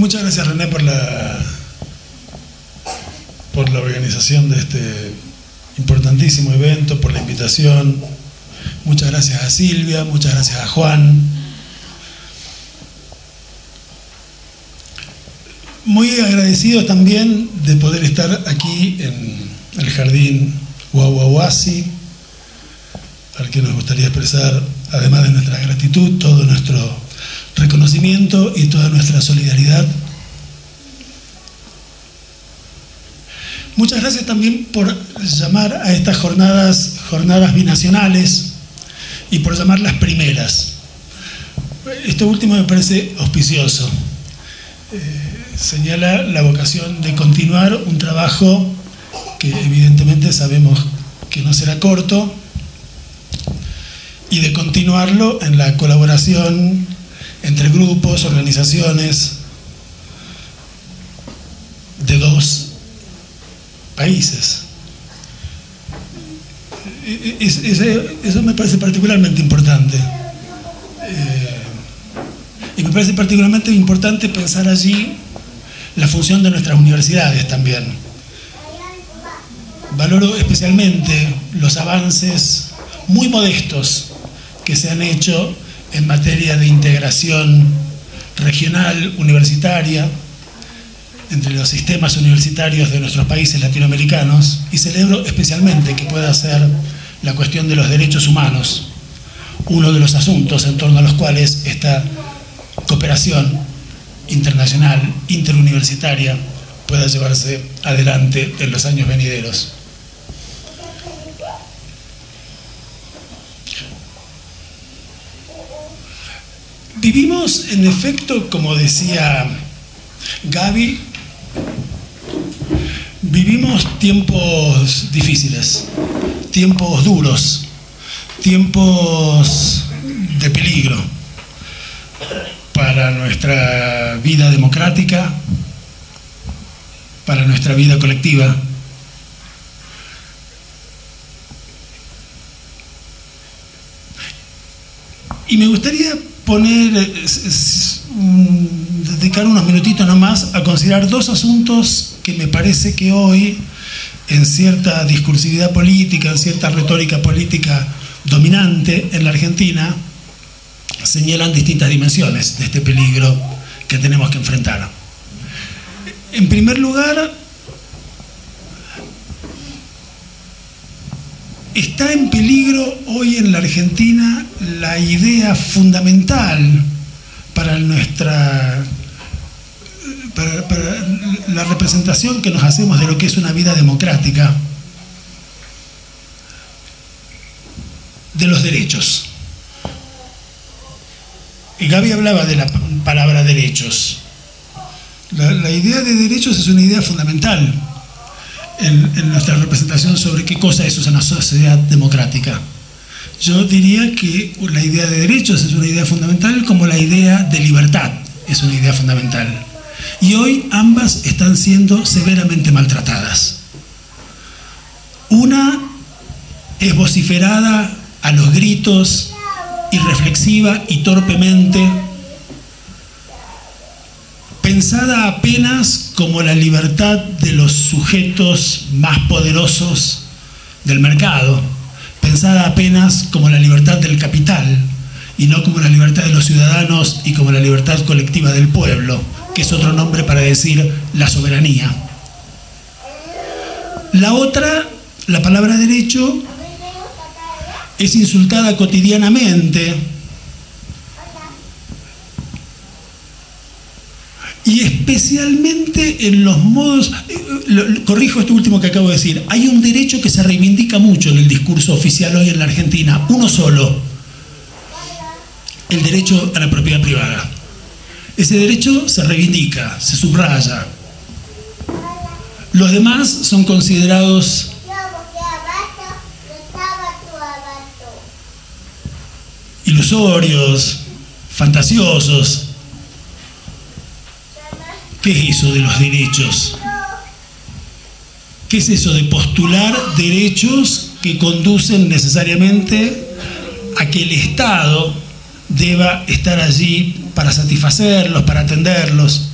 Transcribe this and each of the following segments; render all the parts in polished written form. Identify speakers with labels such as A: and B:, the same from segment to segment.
A: Muchas gracias, René, por la organización de este importantísimo evento, por la invitación. Muchas gracias a Silvia, muchas gracias a Juan. Muy agradecido también de poder estar aquí en el Jardín Huahuahuasi, al que nos gustaría expresar, además de nuestra gratitud, todo nuestro reconocimiento y toda nuestra solidaridad. Muchas gracias también por llamar a estas jornadas binacionales y por llamarlas primeras. Esto último me parece auspicioso. Señala la vocación de continuar un trabajo que evidentemente sabemos que no será corto, y de continuarlo en la colaboración entre grupos, organizaciones de dos países. Eso me parece particularmente importante. Y me parece particularmente importante pensar allí la función de nuestras universidades también. Valoro especialmente los avances muy modestos que se han hecho en materia de integración regional, universitaria, entre los sistemas universitarios de nuestros países latinoamericanos, y celebro especialmente que pueda ser la cuestión de los derechos humanos uno de los asuntos en torno a los cuales esta cooperación internacional, interuniversitaria, pueda llevarse adelante en los años venideros. Vivimos, en efecto, como decía Gaby, vivimos tiempos difíciles, tiempos duros, tiempos de peligro para nuestra vida democrática, para nuestra vida colectiva. Y me gustaría dedicar unos minutitos nomás a considerar dos asuntos que me parece que hoy, en cierta discursividad política, en cierta retórica política dominante en la Argentina, señalan distintas dimensiones de este peligro que tenemos que enfrentar. En primer lugar, está en peligro hoy en la Argentina la idea fundamental para la representación que nos hacemos de lo que es una vida democrática, de los derechos. Y Gaby hablaba de la palabra derechos. La idea de derechos es una idea fundamental en nuestra representación sobre qué cosa es una sociedad democrática. Yo diría que la idea de derechos es una idea fundamental, como la idea de libertad es una idea fundamental. Y hoy ambas están siendo severamente maltratadas. Una es vociferada a los gritos, irreflexiva y torpemente, pensada apenas como la libertad de los sujetos más poderosos del mercado, pensada apenas como la libertad del capital y no como la libertad de los ciudadanos y como la libertad colectiva del pueblo, que es otro nombre para decir la soberanía. La otra, la palabra derecho, es insultada cotidianamente y especialmente en los modos, corrijo esto último que acabo de decir, hay un derecho que se reivindica mucho en el discurso oficial hoy en la Argentina, uno solo, el derecho a la propiedad privada. Ese derecho se reivindica, se subraya. Los demás son considerados ilusorios, fantasiosos. ¿Qué es eso de los derechos? ¿Qué es eso de postular derechos que conducen necesariamente a que el Estado deba estar allí para satisfacerlos, para atenderlos?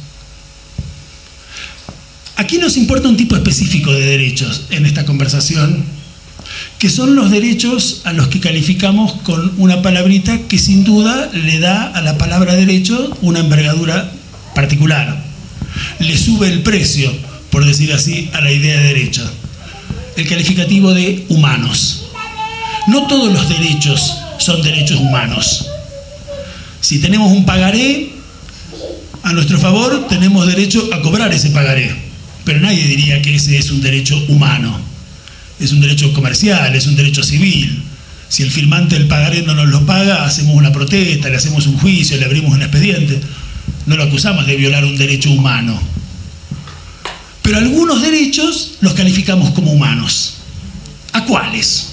A: Aquí nos importa un tipo específico de derechos en esta conversación, que son los derechos a los que calificamos con una palabrita que sin duda le da a la palabra derecho una envergadura particular. Le sube el precio, por decir así, a la idea de derecho. El calificativo de humanos. No todos los derechos son derechos humanos. Si tenemos un pagaré a nuestro favor, tenemos derecho a cobrar ese pagaré. Pero nadie diría que ese es un derecho humano. Es un derecho comercial, es un derecho civil. Si el firmante del pagaré no nos lo paga, hacemos una protesta, le hacemos un juicio, le abrimos un expediente. No lo acusamos de violar un derecho humano. Pero algunos derechos los calificamos como humanos. ¿A cuáles?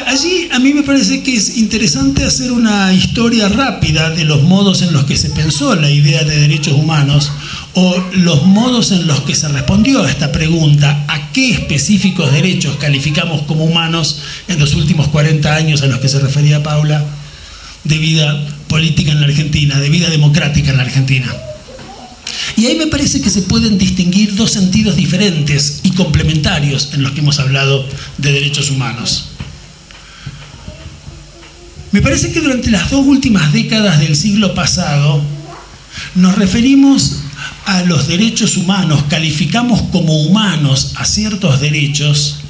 A: Allí a mí me parece que es interesante hacer una historia rápida de los modos en los que se pensó la idea de derechos humanos o los modos en los que se respondió a esta pregunta: ¿a qué específicos derechos calificamos como humanos en los últimos 40 años a los que se refería Paula, de vida política en la Argentina, de vida democrática en la Argentina? Y ahí me parece que se pueden distinguir dos sentidos diferentes y complementarios en los que hemos hablado de derechos humanos. Me parece que durante las dos últimas décadas del siglo pasado nos referimos a los derechos humanos, calificamos como humanos a ciertos derechos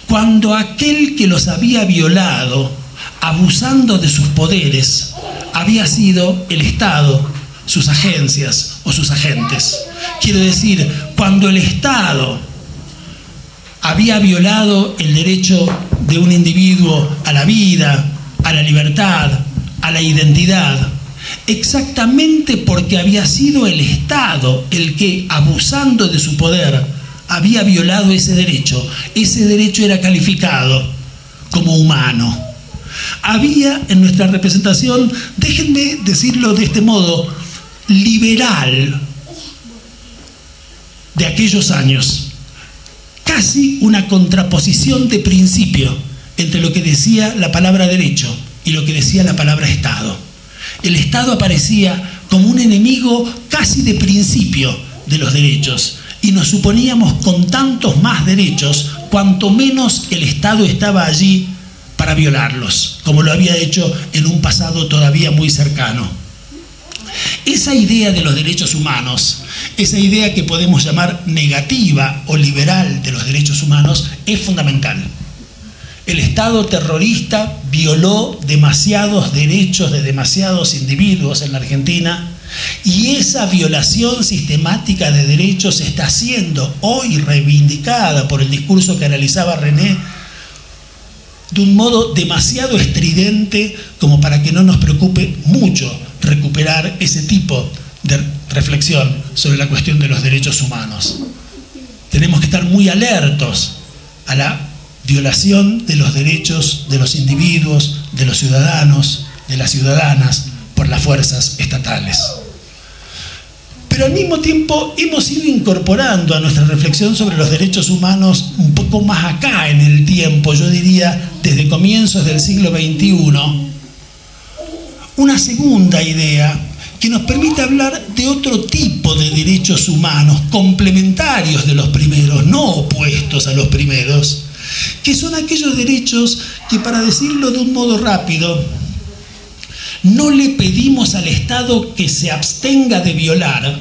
A: cuando aquel que los había violado, abusando de sus poderes, había sido el Estado, sus agencias o sus agentes. Quiero decir, cuando el Estado había violado el derecho de un individuo a la vida, a la libertad, a la identidad, exactamente porque había sido el Estado el que, abusando de su poder, había violado ese derecho era calificado como humano. Había en nuestra representación, déjenme decirlo de este modo, liberal de aquellos años, casi una contraposición de principio entre lo que decía la palabra derecho y lo que decía la palabra Estado. El Estado aparecía como un enemigo casi de principio de los derechos y nos suponíamos con tantos más derechos cuanto menos el Estado estaba allí para violarlos, como lo había hecho en un pasado todavía muy cercano. Esa idea de los derechos humanos, esa idea que podemos llamar negativa o liberal de los derechos humanos, es fundamental. El Estado terrorista violó demasiados derechos de demasiados individuos en la Argentina y esa violación sistemática de derechos está siendo hoy reivindicada por el discurso que analizaba René de un modo demasiado estridente como para que no nos preocupe mucho recuperar ese tipo de reflexión sobre la cuestión de los derechos humanos. Tenemos que estar muy alertos a la violación de los derechos de los individuos, de los ciudadanos, de las ciudadanas, por las fuerzas estatales. Pero al mismo tiempo hemos ido incorporando a nuestra reflexión sobre los derechos humanos un poco más acá en el tiempo, yo diría desde comienzos del siglo XXI, una segunda idea que nos permite hablar de otro tipo de derechos humanos, complementarios de los primeros, no opuestos a los primeros, que son aquellos derechos que, para decirlo de un modo rápido, no le pedimos al Estado que se abstenga de violar,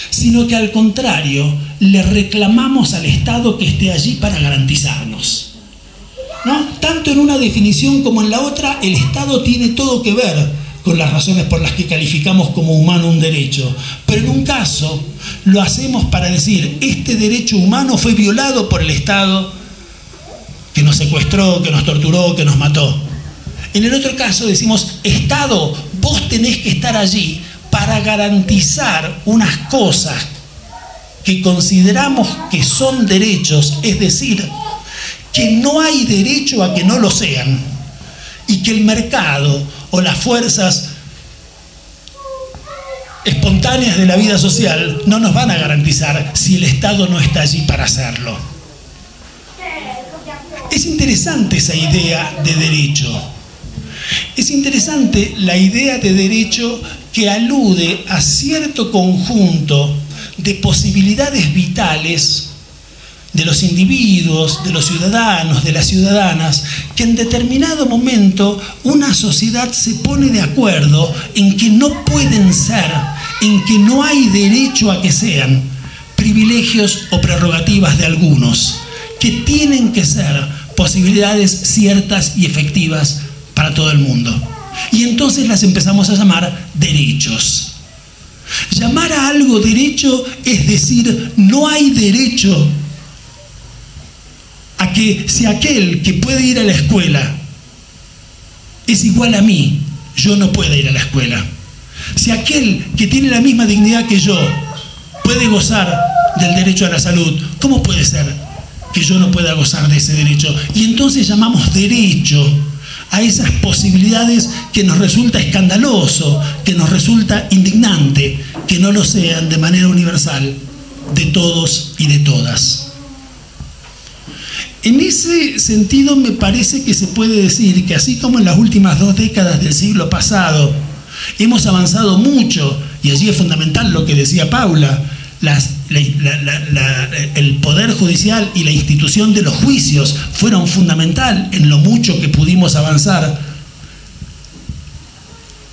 A: sino que al contrario, le reclamamos al Estado que esté allí para garantizarnos. ¿No? Tanto en una definición como en la otra, el Estado tiene todo que ver con las razones por las que calificamos como humano un derecho. Pero en un caso, lo hacemos para decir, este derecho humano fue violado por el Estado que nos secuestró, que nos torturó, que nos mató. En el otro caso decimos, Estado, vos tenés que estar allí para garantizar unas cosas que consideramos que son derechos, es decir, que no hay derecho a que no lo sean, y que el mercado o las fuerzas espontáneas de la vida social no nos van a garantizar si el Estado no está allí para hacerlo. Es interesante esa idea de derecho. Es interesante la idea de derecho que alude a cierto conjunto de posibilidades vitales de los individuos, de los ciudadanos, de las ciudadanas, que en determinado momento una sociedad se pone de acuerdo en que no pueden ser, en que no hay derecho a que sean privilegios o prerrogativas de algunos, que tienen que ser posibilidades ciertas y efectivas para todo el mundo. Y entonces las empezamos a llamar derechos. Llamar a algo derecho es decir, no hay derecho a que si aquel que puede ir a la escuela es igual a mí, yo no pueda ir a la escuela. Si aquel que tiene la misma dignidad que yo puede gozar del derecho a la salud, ¿cómo puede ser que yo no pueda gozar de ese derecho? Y entonces llamamos derecho a esas posibilidades que nos resulta escandaloso, que nos resulta indignante, que no lo sean de manera universal de todos y de todas. En ese sentido me parece que se puede decir que así como en las últimas 2 décadas del siglo pasado hemos avanzado mucho, y allí es fundamental lo que decía Paula, el Poder Judicial y la institución de los juicios fueron fundamental en lo mucho que pudimos avanzar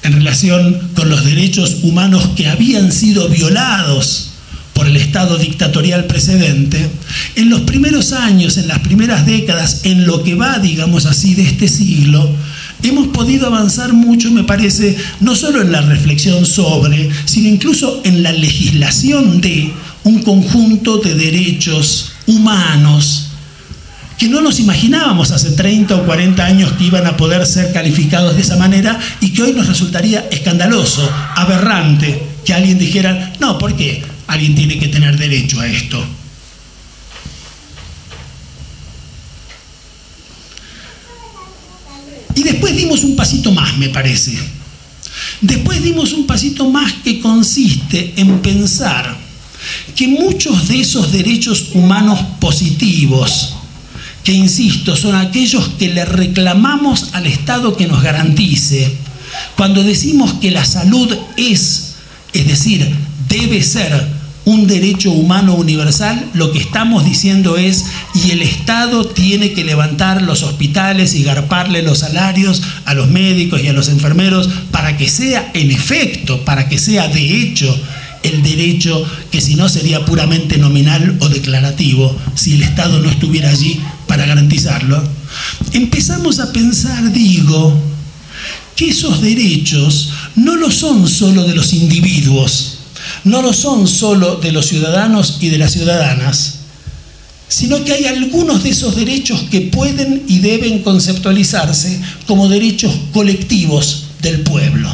A: en relación con los derechos humanos que habían sido violados por el Estado dictatorial precedente. En los primeros años, en las primeras décadas, en lo que va, digamos así, de este siglo, hemos podido avanzar mucho, me parece, no solo en la reflexión sobre, sino incluso en la legislación de un conjunto de derechos humanos que no nos imaginábamos hace 30 o 40 años que iban a poder ser calificados de esa manera y que hoy nos resultaría escandaloso, aberrante, que alguien dijera, no, ¿por qué alguien tiene que tener derecho a esto? Y después dimos un pasito más, me parece. Después dimos un pasito más que consiste en pensar que muchos de esos derechos humanos positivos, que insisto, son aquellos que le reclamamos al Estado que nos garantice, cuando decimos que la salud es decir, debe ser un derecho humano universal, lo que estamos diciendo es, y el Estado tiene que levantar los hospitales y garparle los salarios a los médicos y a los enfermeros para que sea en efecto, para que sea de hecho el derecho que si no sería puramente nominal o declarativo, si el Estado no estuviera allí para garantizarlo. Empezamos a pensar, digo, que esos derechos no lo son solo de los individuos, no lo son solo de los ciudadanos y de las ciudadanas, sino que hay algunos de esos derechos que pueden y deben conceptualizarse como derechos colectivos del pueblo,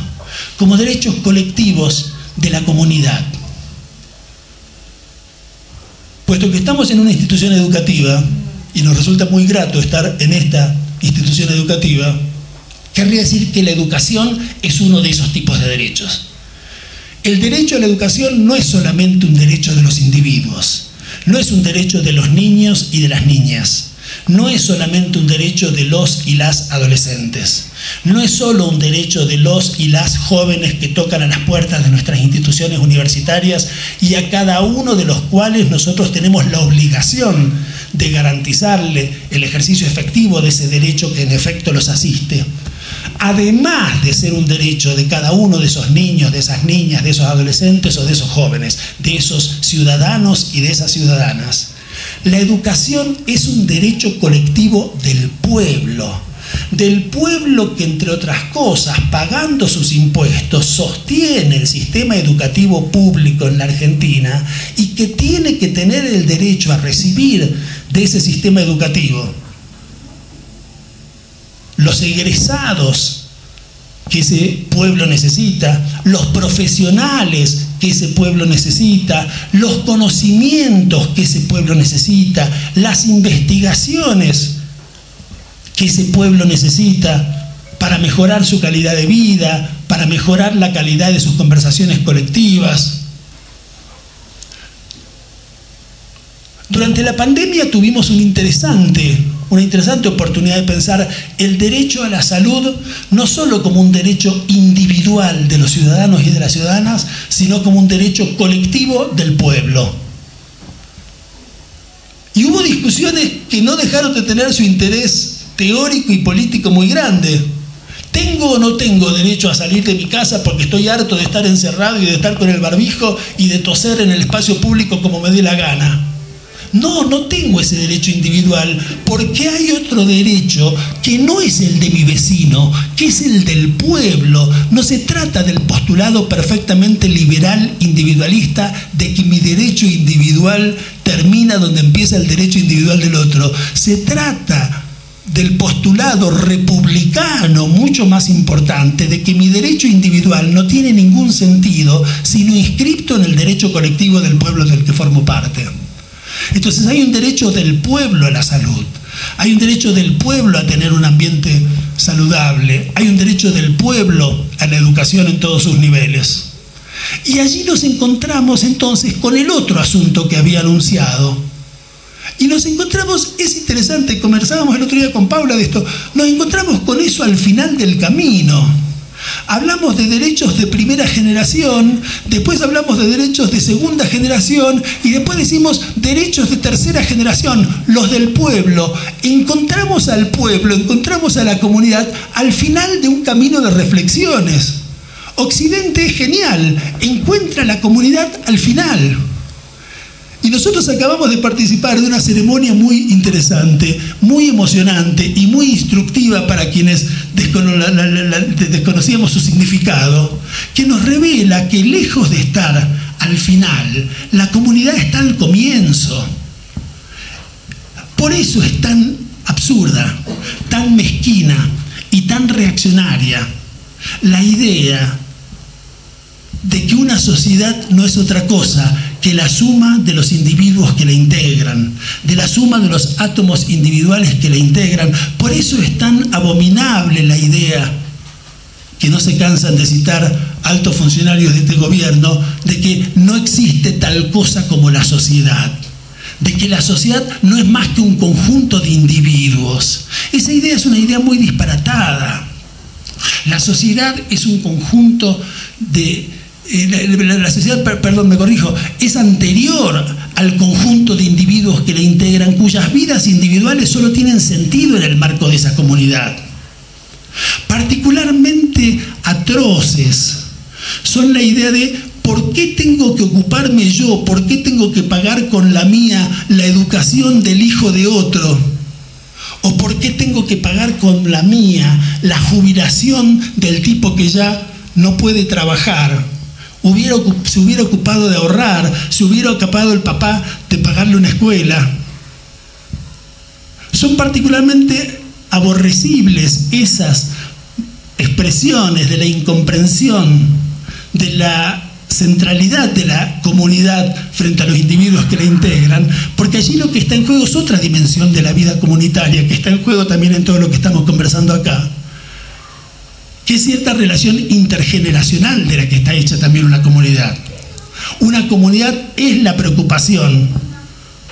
A: como derechos colectivos de la comunidad. Puesto que estamos en una institución educativa, y nos resulta muy grato estar en esta institución educativa, querría decir que la educación es uno de esos tipos de derechos. El derecho a la educación no es solamente un derecho de los individuos, no es un derecho de los niños y de las niñas, no es solamente un derecho de los y las adolescentes, no es solo un derecho de los y las jóvenes que tocan a las puertas de nuestras instituciones universitarias y a cada uno de los cuales nosotros tenemos la obligación de garantizarle el ejercicio efectivo de ese derecho que en efecto los asiste. Además de ser un derecho de cada uno de esos niños, de esas niñas, de esos adolescentes o de esos jóvenes, de esos ciudadanos y de esas ciudadanas, la educación es un derecho colectivo del pueblo que, entre otras cosas, pagando sus impuestos, sostiene el sistema educativo público en la Argentina y que tiene que tener el derecho a recibir de ese sistema educativo los egresados que ese pueblo necesita, los profesionales que ese pueblo necesita, los conocimientos que ese pueblo necesita, las investigaciones que ese pueblo necesita para mejorar su calidad de vida, para mejorar la calidad de sus conversaciones colectivas. Durante la pandemia tuvimos un interesante una interesante oportunidad de pensar el derecho a la salud no solo como un derecho individual de los ciudadanos y de las ciudadanas, sino como un derecho colectivo del pueblo. Y hubo discusiones que no dejaron de tener su interés teórico y político muy grande. ¿Tengo o no tengo derecho a salir de mi casa porque estoy harto de estar encerrado y de estar con el barbijo y de toser en el espacio público como me dé la gana? No, no tengo ese derecho individual, porque hay otro derecho que no es el de mi vecino, que es el del pueblo. No se trata del postulado perfectamente liberal individualista de que mi derecho individual termina donde empieza el derecho individual del otro. Se trata del postulado republicano mucho más importante de que mi derecho individual no tiene ningún sentido sino inscripto en el derecho colectivo del pueblo del que formo parte. Entonces hay un derecho del pueblo a la salud, hay un derecho del pueblo a tener un ambiente saludable, hay un derecho del pueblo a la educación en todos sus niveles. Y allí nos encontramos entonces con el otro asunto que había anunciado. Y nos encontramos, es interesante, conversábamos el otro día con Paula de esto, nos encontramos con eso al final del camino. Hablamos de derechos de primera generación, después hablamos de derechos de segunda generación y después decimos derechos de tercera generación, los del pueblo. Encontramos al pueblo, encontramos a la comunidad al final de un camino de reflexiones. Occidente es genial, encuentra a la comunidad al final. Y nosotros acabamos de participar de una ceremonia muy interesante, muy emocionante y muy instructiva para quienes desconocíamos su significado, que nos revela que lejos de estar al final, la comunidad está al comienzo. Por eso es tan absurda, tan mezquina y tan reaccionaria la idea de que una sociedad no es otra cosa que la suma de los individuos que la integran, de la suma de los átomos individuales que la integran. Por eso es tan abominable la idea, que no se cansan de citar altos funcionarios de este gobierno, de que no existe tal cosa como la sociedad, de que la sociedad no es más que un conjunto de individuos. Esa idea es una idea muy disparatada. La sociedad es un conjunto de... La sociedad, perdón, me corrijo, es anterior al conjunto de individuos que la integran, cuyas vidas individuales solo tienen sentido en el marco de esa comunidad. Particularmente atroces son la idea de ¿por qué tengo que ocuparme yo? ¿Por qué tengo que pagar con la mía la educación del hijo de otro? ¿O por qué tengo que pagar con la mía la jubilación del tipo que ya no puede trabajar? Se hubiera ocupado de ahorrar, se hubiera ocupado el papá de pagarle una escuela. Son particularmente aborrecibles esas expresiones de la incomprensión, de la centralidad de la comunidad frente a los individuos que la integran, porque allí lo que está en juego es otra dimensión de la vida comunitaria, que está en juego también en todo lo que estamos conversando acá, que es cierta relación intergeneracional de la que está hecha también una comunidad. Una comunidad es la preocupación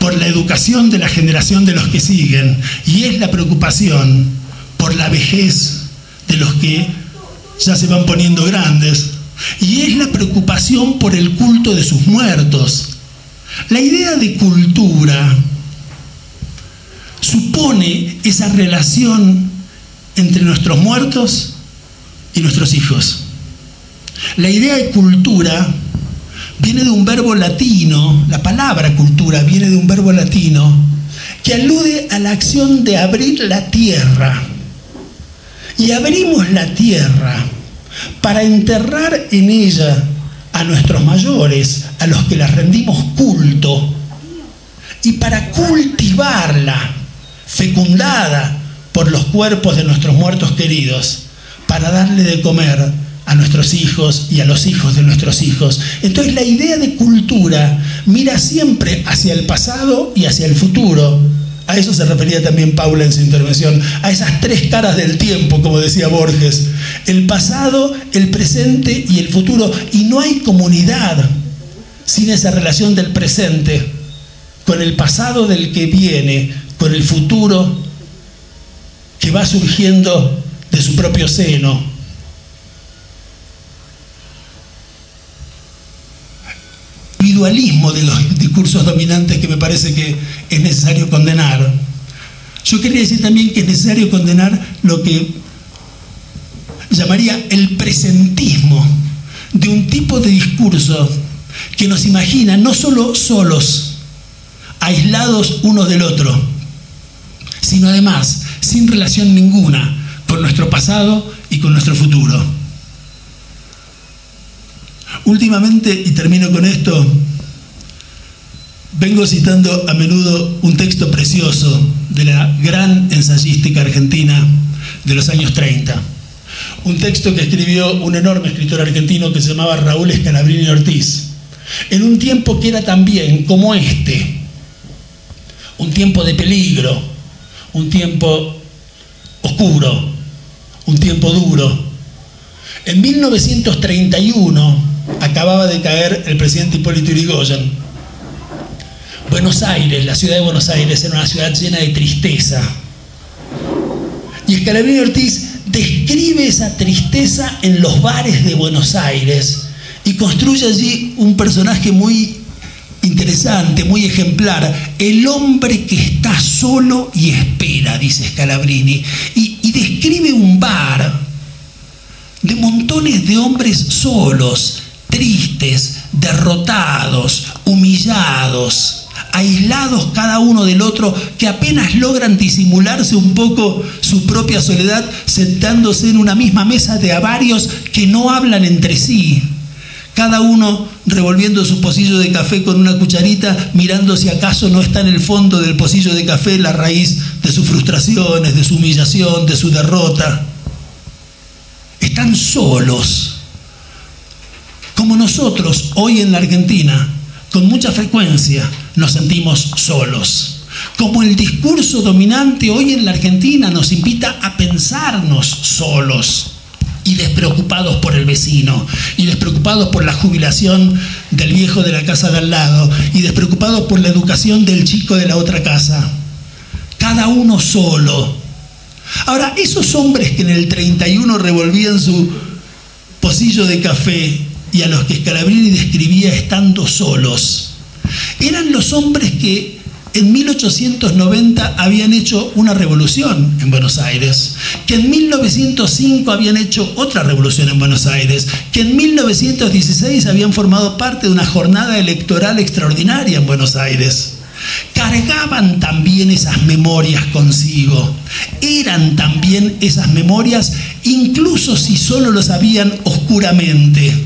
A: por la educación de la generación de los que siguen, y es la preocupación por la vejez de los que ya se van poniendo grandes, y es la preocupación por el culto de sus muertos. La idea de cultura supone esa relación entre nuestros muertos y nuestros hijos. La idea de cultura viene de un verbo latino, la palabra cultura viene de un verbo latino que alude a la acción de abrir la tierra. Y abrimos la tierra para enterrar en ella a nuestros mayores, a los que les rendimos culto, y para cultivarla, fecundada por los cuerpos de nuestros muertos queridos, para darle de comer a nuestros hijos y a los hijos de nuestros hijos. Entonces la idea de cultura mira siempre hacia el pasado y hacia el futuro. A eso se refería también Paula en su intervención, a esas tres caras del tiempo, como decía Borges: el pasado, el presente y el futuro. Y no hay comunidad sin esa relación del presente con el pasado del que viene, con el futuro que va surgiendo de su propio seno. Individualismo de los discursos dominantes que me parece que es necesario condenar. Yo quería decir también que es necesario condenar lo que llamaría el presentismo de un tipo de discurso que nos imagina no solo solos, aislados unos del otro, sino además sin relación ninguna con nuestro pasado y con nuestro futuro. Últimamente, y termino con esto, vengo citando a menudo un texto precioso de la gran ensayística argentina de los años 30. Un texto que escribió un enorme escritor argentino que se llamaba Raúl Scalabrini Ortiz, en un tiempo que era también como este, un tiempo de peligro, un tiempo oscuro, un tiempo duro. En 1931 acababa de caer el presidente Hipólito Yrigoyen. Buenos Aires, la ciudad de Buenos Aires, era una ciudad llena de tristeza. Y Scalabrini Ortiz describe esa tristeza en los bares de Buenos Aires y construye allí un personaje muy interesante, muy ejemplar, el hombre que está solo y espera, dice Scalabrini, y describe un bar de montones de hombres solos, tristes, derrotados, humillados, aislados cada uno del otro, que apenas logran disimularse un poco su propia soledad, sentándose en una misma mesa de a varios que no hablan entre sí, cada uno revolviendo su pocillo de café con una cucharita, mirando si acaso no está en el fondo del pocillo de café la raíz de sus frustraciones, de su humillación, de su derrota. Están solos, como nosotros hoy en la Argentina, con mucha frecuencia nos sentimos solos. Como el discurso dominante hoy en la Argentina nos invita a pensarnos solos y despreocupados por el vecino, y despreocupados por la jubilación del viejo de la casa de al lado, y despreocupados por la educación del chico de la otra casa. Cada uno solo. Ahora, esos hombres que en el 31 revolvían su pocillo de café y a los que Scalabrini describía estando solos, eran los hombres que en 1890 habían hecho una revolución en Buenos Aires, que en 1905 habían hecho otra revolución en Buenos Aires, que en 1916 habían formado parte de una jornada electoral extraordinaria en Buenos Aires. Cargaban también esas memorias consigo, eran también esas memorias, incluso si solo lo sabían oscuramente.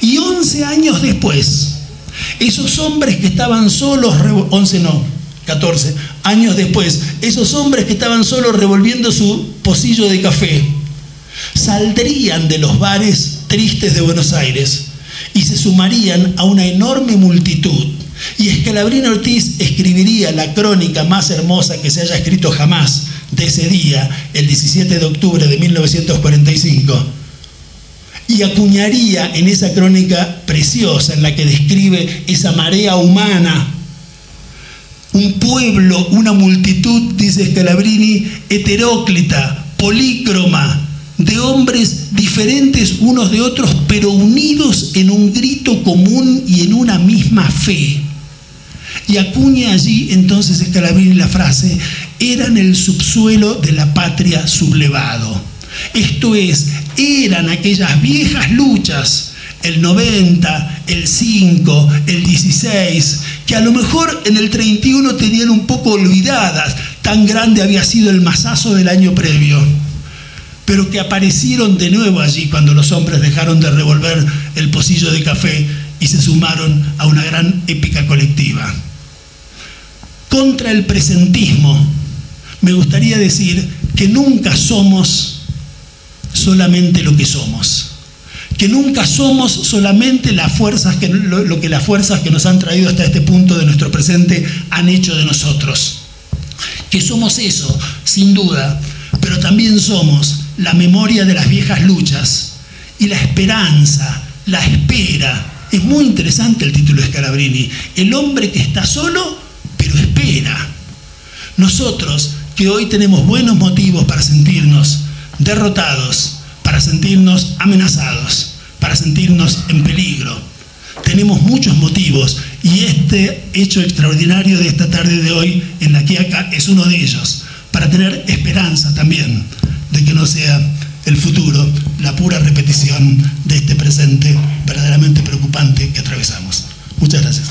A: Y 11 años después, esos hombres que estaban solos, 14 años después, esos hombres que estaban solos revolviendo su pocillo de café, saldrían de los bares tristes de Buenos Aires y se sumarían a una enorme multitud. Y Scalabrini Ortiz escribiría la crónica más hermosa que se haya escrito jamás de ese día, el 17 de octubre de 1945. Y acuñaría en esa crónica preciosa en la que describe esa marea humana, un pueblo, una multitud, dice Scalabrini, heteróclita, polícroma, de hombres diferentes unos de otros, pero unidos en un grito común y en una misma fe. Y acuña allí entonces Scalabrini la frase: eran el subsuelo de la patria sublevado. Esto es, eran aquellas viejas luchas, el 90, el 5, el 16, que a lo mejor en el 31 tenían un poco olvidadas, tan grande había sido el masazo del año previo, pero que aparecieron de nuevo allí cuando los hombres dejaron de revolver el pocillo de café y se sumaron a una gran épica colectiva. Contra el presentismo, me gustaría decir que nunca somos solamente lo que somos, que nunca somos solamente las fuerzas lo que las fuerzas que nos han traído hasta este punto de nuestro presente han hecho de nosotros, que somos eso, sin duda, pero también somos la memoria de las viejas luchas y la esperanza, la espera. Es muy interesante el título de Scalabrini, el hombre que está solo pero espera. Nosotros que hoy tenemos buenos motivos para sentirnos derrotados, para sentirnos amenazados, para sentirnos en peligro. Tenemos muchos motivos y este hecho extraordinario de esta tarde de hoy en La Quiaca es uno de ellos, para tener esperanza también de que no sea el futuro la pura repetición de este presente verdaderamente preocupante que atravesamos. Muchas gracias.